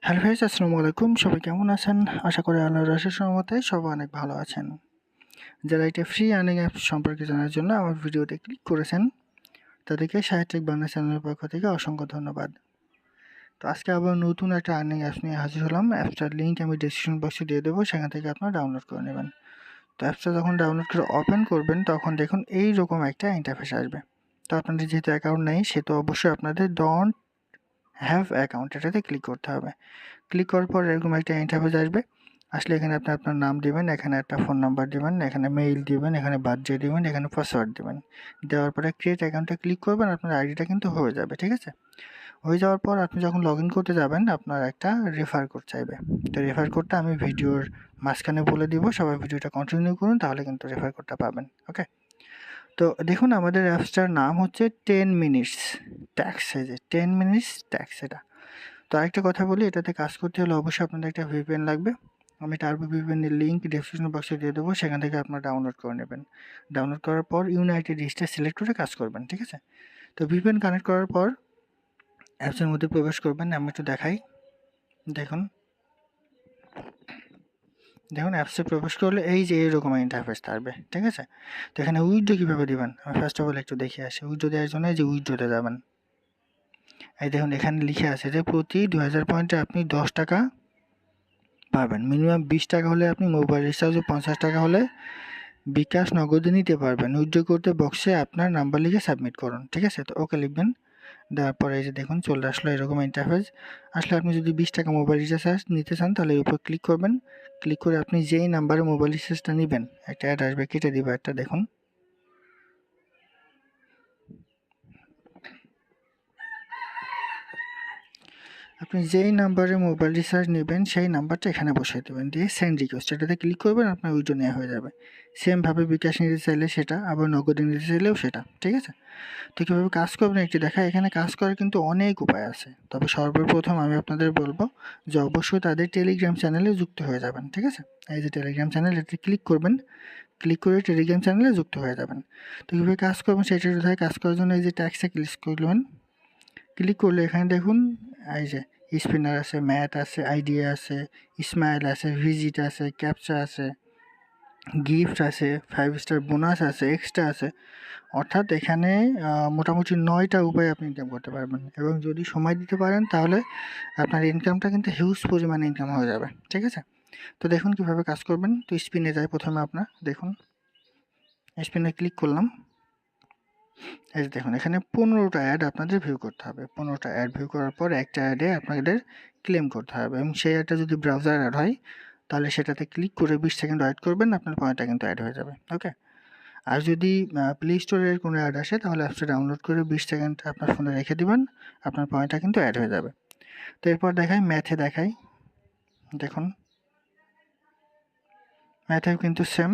Hello vice, আসসালামু আলাইকুম। সবাই কেমন আছেন? আশা করি আল্লাহর অশেষ রহমতে সবাই অনেক ভালো আছেন। যারা এটা ফ্রি আর্নিং অ্যাপস সম্পর্কে জানার জন্য আমার ভিডিওতে ক্লিক করেছেন, তাদেরকে সাহিত্যিক বাংলা চ্যানেলের পক্ষ থেকে অসংখ্য ধন্যবাদ। তো আজকে আবার নতুন একটা আর্নিং অ্যাপস নিয়ে হাজির হলাম। অ্যাপসটার লিঙ্ক আমি ডেসক্রিপশন বক্সে দিয়ে দেবো, সেখান থেকে আপনারা ডাউনলোড করে নেবেন। তো অ্যাপসটা যখন ডাউনলোড করে ওপেন করবেন, তখন দেখুন এইরকম একটা ইন্টারফেস আসবে। তো আপনাদের যেহেতু অ্যাকাউন্ট নেই, সেহেতু অবশ্যই আপনাদের ডোন্ট হ্যাভ অ্যাকাউন্ট এটাতে ক্লিক করতে হবে। ক্লিক করার পর এরকম একটা ইন্টারফেস আসবে। আসলে এখানে আপনি আপনার নাম দিবেন, এখানে একটা ফোন নাম্বার দিবেন, এখানে মেইল দিবেন, এখানে বার্থডে দিবেন, এখানে পাসওয়ার্ড দিবেন। দেওয়ার পরে ক্রিয়েট অ্যাকাউন্টে ক্লিক করবেন, আপনার আইডিটা কিন্তু হয়ে যাবে, ঠিক আছে? হয়ে যাওয়ার পর আপনি যখন লগ ইন করতে যাবেন, আপনার একটা রেফার কোড চাইবে। তো রেফার কোডটা আমি ভিডিওর মাঝখানে বলে দিব, সবাই ভিডিওটা কন্টিনিউ করুন, তাহলে কিন্তু রেফার কোডটা পাবেন। ওকে, তো দেখুন আমাদের অ্যাপসটার নাম হচ্ছে 10 মিনিটস ট্যাক্স। এই যে 10 মিনিটস ট্যাক্স এটা। তো আরেকটা কথা বলি, এটাতে কাজ করতে হলে অবশ্যই আপনাদের একটা ভিপিএন লাগবে। আমি টার্বো ভিপিএনের লিঙ্ক ডেসক্রিপশন বক্সে দিয়ে দেবো, সেখান থেকে আপনারা ডাউনলোড করে নেবেন। ডাউনলোড করার পর ইউনাইটেড স্টেটটা সিলেক্ট করে কাজ করবেন, ঠিক আছে? তো ভিপিএন কানেক্ট করার পর অ্যাপসের মধ্যে প্রবেশ করবেন। আমি একটু দেখাই, দেখুন দেখুন অ্যাপসে প্রবেশ করলে এই যে এইরকম ইন্টারফেস থাকবে, ঠিক আছে? তো এখানে উইথড্র কীভাবে দেবেন আমি ফার্স্ট অফ অল একটু দেখে আসি। উইথড্র দেওয়ার জন্য এই যে উইথড্রতে যাবেন। এই দেখুন এখানে লিখে আছে যে প্রতি 2000 পয়েন্টে আপনি 10 টাকা পাবেন। মিনিমাম 20 টাকা হলে আপনি মোবাইল রিচার্জে, 50 টাকা হলে বিকাশ নগদে নিতে পারবেন। উইথড্র করতে বক্সে আপনার নাম্বার লিখে সাবমিট করুন, ঠিক আছে? তো ওকে লিখবেন। দেওয়ার পরে এই যে দেখুন চলে আসলো এরকম ইন্টারফেস। আসলে আপনি যদি 20 টাকা মোবাইল রিচার্জ নিতে চান, তাহলে এর উপর ক্লিক করবেন। ক্লিক করে আপনি যেই নাম্বারে মোবাইল রিচার্জটা নেবেন, একটা অ্যাড আসবে, কেটে দিবে একটা, দেখুন। আপনি যেই নাম্বারে মোবাইল রিচার্জ নেবেন, সেই নাম্বারটা এখানে বসিয়ে দেবেন, দিয়ে সেন্ড রিকোয়েস্ট এটাতে ক্লিক করবেন, আপনার উইথড্র নেওয়া হয়ে যাবে। সেমভাবে বিকাশ নিতে চাইলে সেটা, আবার নগদে নিতে চাইলেও সেটা, ঠিক আছে? তো কীভাবে কাজ করবেন একটু দেখা। এখানে কাজ করার কিন্তু অনেক উপায় আছে, তবে সর্বপ্রথম আমি আপনাদের বলবো যে অবশ্যই তাদের টেলিগ্রাম চ্যানেলে যুক্ত হয়ে যাবেন, ঠিক আছে? এই যে টেলিগ্রাম চ্যানেল, এতে ক্লিক করবেন। ক্লিক করে টেলিগ্রাম চ্যানেলে যুক্ত হয়ে যাবেন। তো কীভাবে কাজ করবেন সেটা কোথায় কাজ করার জন্য এই যে ট্যাক্সে ক্লিক করবেন। ক্লিক করলে এখানে দেখুন এই যে স্পিনার আছে, ম্যাথ আছে, আইডিয়া আছে, স্মাইল আছে, ভিজিট আছে, ক্যাপচা আছে, গিফট আছে, 5 স্টার বোনাস আছে, এক্সট্রা আছে। অর্থাৎ এখানে মোটামুটি 9টা উপায়ে আপনি ইনকাম করতে পারবেন, এবং যদি সময় দিতে পারেন তাহলে আপনার ইনকামটা কিন্তু হিউজ পরিমাণে ইনকাম হয়ে যাবে, ঠিক আছে? তো দেখুন কীভাবে কাজ করবেন। তো স্পিনে যায় প্রথমে, আপনার দেখুন স্পিনে ক্লিক করলাম। এই যে দেখুন এখানে 15টা অ্যাড আপনাদের ভিউ করতে হবে। 15টা অ্যাড ভিউ করার পর একটা অ্যাডে আপনাদের ক্লেম করতে হবে, এবং সেই অ্যাডটা যদি ব্রাউজার অ্যাড হয়, তাহলে সেটাতে ক্লিক করে 20 সেকেন্ড ওয়েট করবেন, আপনার পয়েন্টটা কিন্তু অ্যাড হয়ে যাবে। ওকে, আর যদি প্লে স্টোরের কোনো অ্যাড আসে, তাহলে অ্যাপসটা ডাউনলোড করে 20 সেকেন্ড আপনার ফোনে রেখে দিবেন, আপনার পয়েন্টটা কিন্তু অ্যাড হয়ে যাবে। তো এরপর দেখাই, ম্যাথে দেখাই, দেখুন ম্যাথেও কিন্তু সেম।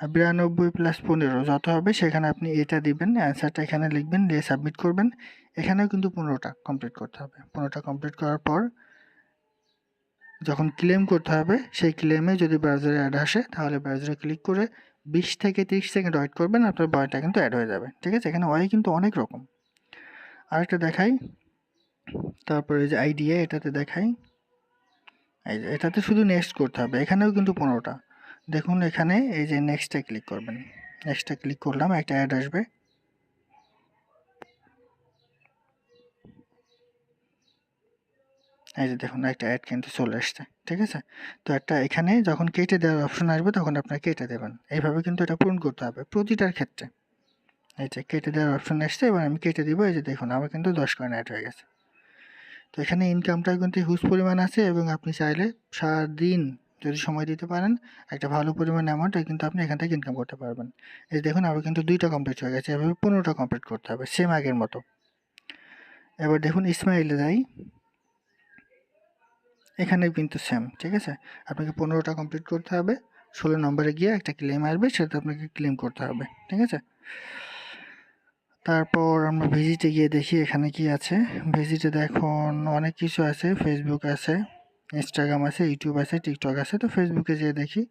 92 প্লাস 15 যত হবে সেখানে আপনি এটা দিবেন, অ্যান্সারটা এখানে লিখবেন, দিয়ে সাবমিট করবেন। এখানেও কিন্তু 15টা কমপ্লিট করতে হবে। 15টা কমপ্লিট করার পর যখন ক্লেম করতে হবে, সেই ক্লেমে যদি ব্রাউজারে অ্যাড আসে, তাহলে ব্রাউজারে ক্লিক করে 20 থেকে 30 সেকেন্ড ওয়েট করবেন, আপনার বয়টা কিন্তু অ্যাড হয়ে যাবে, ঠিক আছে? এখানে ওয়াই কিন্তু অনেক রকম। আরেকটা দেখাই, তারপরে এই যে আইডিয়া, এটাতে দেখাই। এই যে এটাতে শুধু নেক্সট করতে হবে, এখানেও কিন্তু 15টা। দেখুন এখানে এই যে নেক্সটে ক্লিক করবেন। নেক্সটে ক্লিক করলাম, একটা অ্যাড আসবে। এই যে দেখুন একটা অ্যাড কিন্তু চলে আসছে, ঠিক আছে? তো একটা এখানে যখন কেটে দেওয়ার অপশন আসবে, তখন আপনার কেটে দেবেন। এইভাবে কিন্তু এটা পূরণ করতে হবে প্রতিটার ক্ষেত্রে। এই যে কেটে দেওয়ার অপশন আসছে, এবার আমি কেটে দিব। এই যে দেখুন আমার কিন্তু 10 কয়েন অ্যাড হয়ে গেছে। তো এখানে ইনকামটা কিন্তু হিউজ পরিমাণ আছে, এবং আপনি চাইলে সারাদিন যদি সময় দিতে পারেন, একটা ভালো পরিমাণ অ্যামাউন্ট কিন্তু আপনি এখান থেকে ইনকাম করতে পারবেন। এই দেখুন আমার কিন্তু 2টা কমপ্লিট হয়ে গেছে, এভাবে 15টা কমপ্লিট করতে হবে সেম আগের মতো। এবার দেখুন ইসমাইলে যাই, এখানেও কিন্তু সেম, ঠিক আছে? আপনাকে 15টা কমপ্লিট করতে হবে। 16 নম্বরে গিয়ে একটা ক্লেম আসবে, সেটা আপনাকে ক্লেম করতে হবে, ঠিক আছে? তারপর আমরা ভিজিটে গিয়ে দেখি এখানে কি আছে। ভিজিটে দেখুন অনেক কিছু আছে, ফেসবুক আছে, ইনস্টাগ্রাম আছে, ইউটিউব আছে, টিকটক আছে। তো ফেসবুকে যেয়ে দেখি।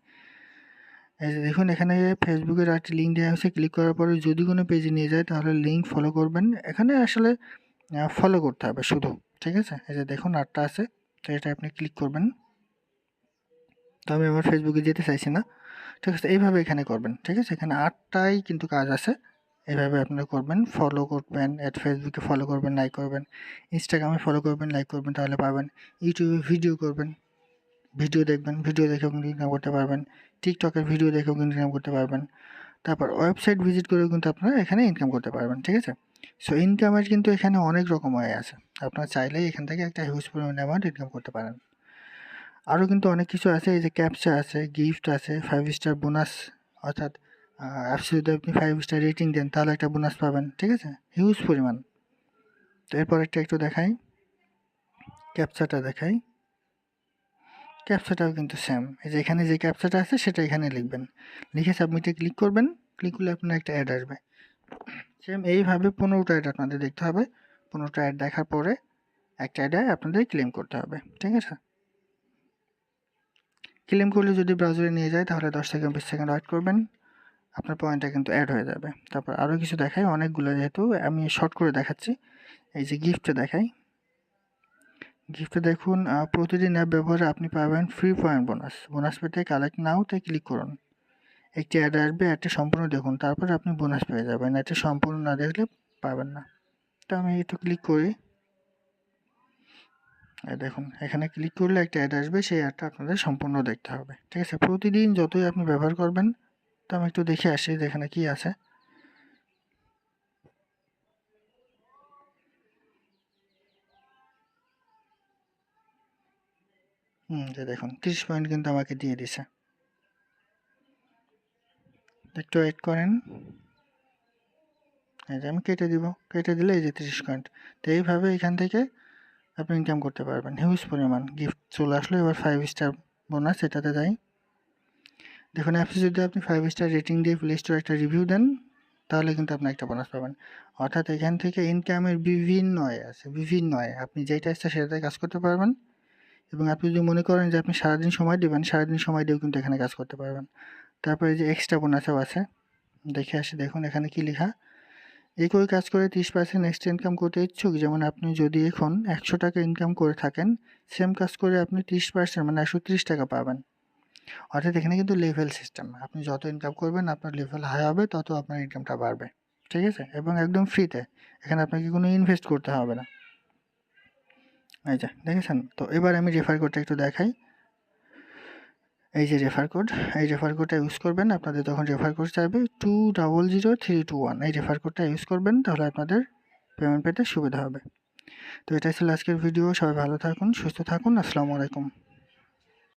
এই যে দেখুন এখানে ফেসবুকের একটি লিঙ্ক দেওয়া হয়েছে। ক্লিক করার পরে যদি কোনো পেজে নিয়ে যায়, তাহলে লিঙ্ক ফলো করবেন। এখানে আসলে ফলো করতে হবে শুধু, ঠিক আছে? এই যে দেখুন 8টা আছে, তো এটা আপনি ক্লিক করবেন। তো আমি আমার ফেসবুকে যেতে চাইছি না, ঠিক আছে? এইভাবে এখানে করবেন, ঠিক আছে? এখানে 8টাই কিন্তু কাজ আছে, এভাবে আপনারা করবেন। ফলো করবেন, ফেসবুকে ফলো করবেন, লাইক করবেন, ইনস্টাগ্রামে ফলো করবেন, লাইক করবেন, তাহলে পাবেন। ইউটিউবে ভিডিও করবেন, ভিডিও দেখবেন, ভিডিও দেখেও কিন্তু ইনকাম করতে পারবেন। টিকটকের ভিডিও দেখেও কিন্তু ইনকাম করতে পারবেন। তারপর ওয়েবসাইট ভিজিট করেও কিন্তু আপনারা এখানে ইনকাম করতে পারবেন, ঠিক আছে? সো ইনকামের কিন্তু এখানে অনেক রকম ওয়ে আছে, আপনারা চাইলেই এখান থেকে একটা হিউজ পরিমাণ অ্যামাউন্ট ইনকাম করতে পারেন। আরও কিন্তু অনেক কিছু আছে, এই যে ক্যাপচা আছে, গিফট আছে, 5 স্টার বোনাস, অর্থাৎ অ্যাপসে যদি আপনি 5 স্টার রেটিং দেন তাহলে একটা বোনাস পাবেন, ঠিক আছে? হিউজ পরিমাণ। তো এরপর একটা একটু দেখাই, ক্যাপচাটা দেখাই। ক্যাপচাটাও কিন্তু সেম, এই যে এখানে যে ক্যাপচাটা আছে সেটা এখানে লিখবেন, লিখে সাবমিটে ক্লিক করবেন। ক্লিক করলে আপনার একটা অ্যাড আসবে। সেম এইভাবে 15টা অ্যাড আপনাদের দেখতে হবে। 15টা অ্যাড দেখার পরে একটা অ্যাডে আপনাদের ক্লেম করতে হবে, ঠিক আছে? ক্লেম করলে যদি ব্রাউজারে নিয়ে যায় তাহলে 10 সেকেন্ড 20 সেকেন্ড ওয়েট করবেন, আপনার পয়েন্টটা কিন্তু অ্যাড হয়ে যাবে। তারপর আরও কিছু দেখাই, অনেকগুলো, যেহেতু আমি শর্ট করে দেখাচ্ছি। এই যে গিফটে দেখাই, গিফটে দেখুন প্রতিদিন অ্যাপ ব্যবহারে আপনি পাবেন ফ্রি পয়েন্ট বোনাস। বোনাস পেতে কালেক্ট নাওতে ক্লিক করুন। একটি অ্যাড আসবে, অ্যাডটি সম্পূর্ণ দেখুন, তারপরে আপনি বোনাস পেয়ে যাবেন। অ্যাডটি সম্পূর্ণ না দেখলে পাবেন না। তো আমি একটু ক্লিক করি, দেখুন এখানে ক্লিক করলে একটা অ্যাড আসবে, সেই অ্যাডটা আপনাদের সম্পূর্ণ দেখতে হবে, ঠিক আছে? প্রতিদিন যতই আপনি ব্যবহার করবেন। তো আমি একটু দেখে আসি যে এখানে কী আছে। যে দেখুন 30 পয়েন্ট কিন্তু আমাকে দিয়ে দিছে। একটু ওয়েট করেন, এই যে আমি কেটে দিব, কেটে দিলে এই যে 30 পয়েন্ট। তো এইভাবে এখান থেকে আপনি ইনকাম করতে পারবেন হিউজ পরিমাণ। গিফট চলে আসলো, এবার 5 স্টার বোনাস, এটাতে যাই। দেখুন অ্যাপসে যদি আপনি 5 স্টার রেটিং দিয়ে প্লে স্টোরে একটা রিভিউ দেন তাহলে কিন্তু আপনি একটা বোনাস পাবেন। অর্থাৎ এখান থেকে ইনকামের বিভিন্ন ওয়ে আছে, বিভিন্ন ওয়ে। আপনি যেটা ইচ্ছা সেটাতে কাজ করতে পারবেন, এবং আপনি যদি মনে করেন যে আপনি সারাদিন সময় দেবেন, সারাদিন সময় দিয়েও কিন্তু এখানে কাজ করতে পারবেন। তারপরে যে এক্সট্রা বোনাসও আছে, দেখে আসি। দেখুন এখানে কি লেখা, একই কাজ করে 30% এক্সট্রা ইনকাম করতে ইচ্ছুক। যেমন আপনি যদি এখন 100 টাকা ইনকাম করে থাকেন, সেম কাজ করে আপনি 30% মানে 130 টাকা পাবেন। অর্থাৎ এখানে কিন্তু লেভেল সিস্টেম, আপনি যত ইনকাম করবেন আপনার লেভেল হাই হবে, তত আপনার ইনকামটা বাড়বে, ঠিক আছে? এবং একদম ফ্রিতে, এখানে আপনাকে কোনো ইনভেস্ট করতে হবে না। এই যে দেখেছেন? তো এবার আমি রেফার কোডটা একটু দেখাই। এই যে রেফার কোড, এই রেফার কোডটা ইউজ করবেন। আপনাদের তখন রেফার কোড চাইবে 200321, এই রেফার কোডটা ইউজ করবেন, তাহলে আপনাদের পেমেন্ট পেতে সুবিধা হবে। তো এটাই ছিল আজকের ভিডিও। সবাই ভালো থাকুন, সুস্থ থাকুন। আসসালামু আলাইকুম।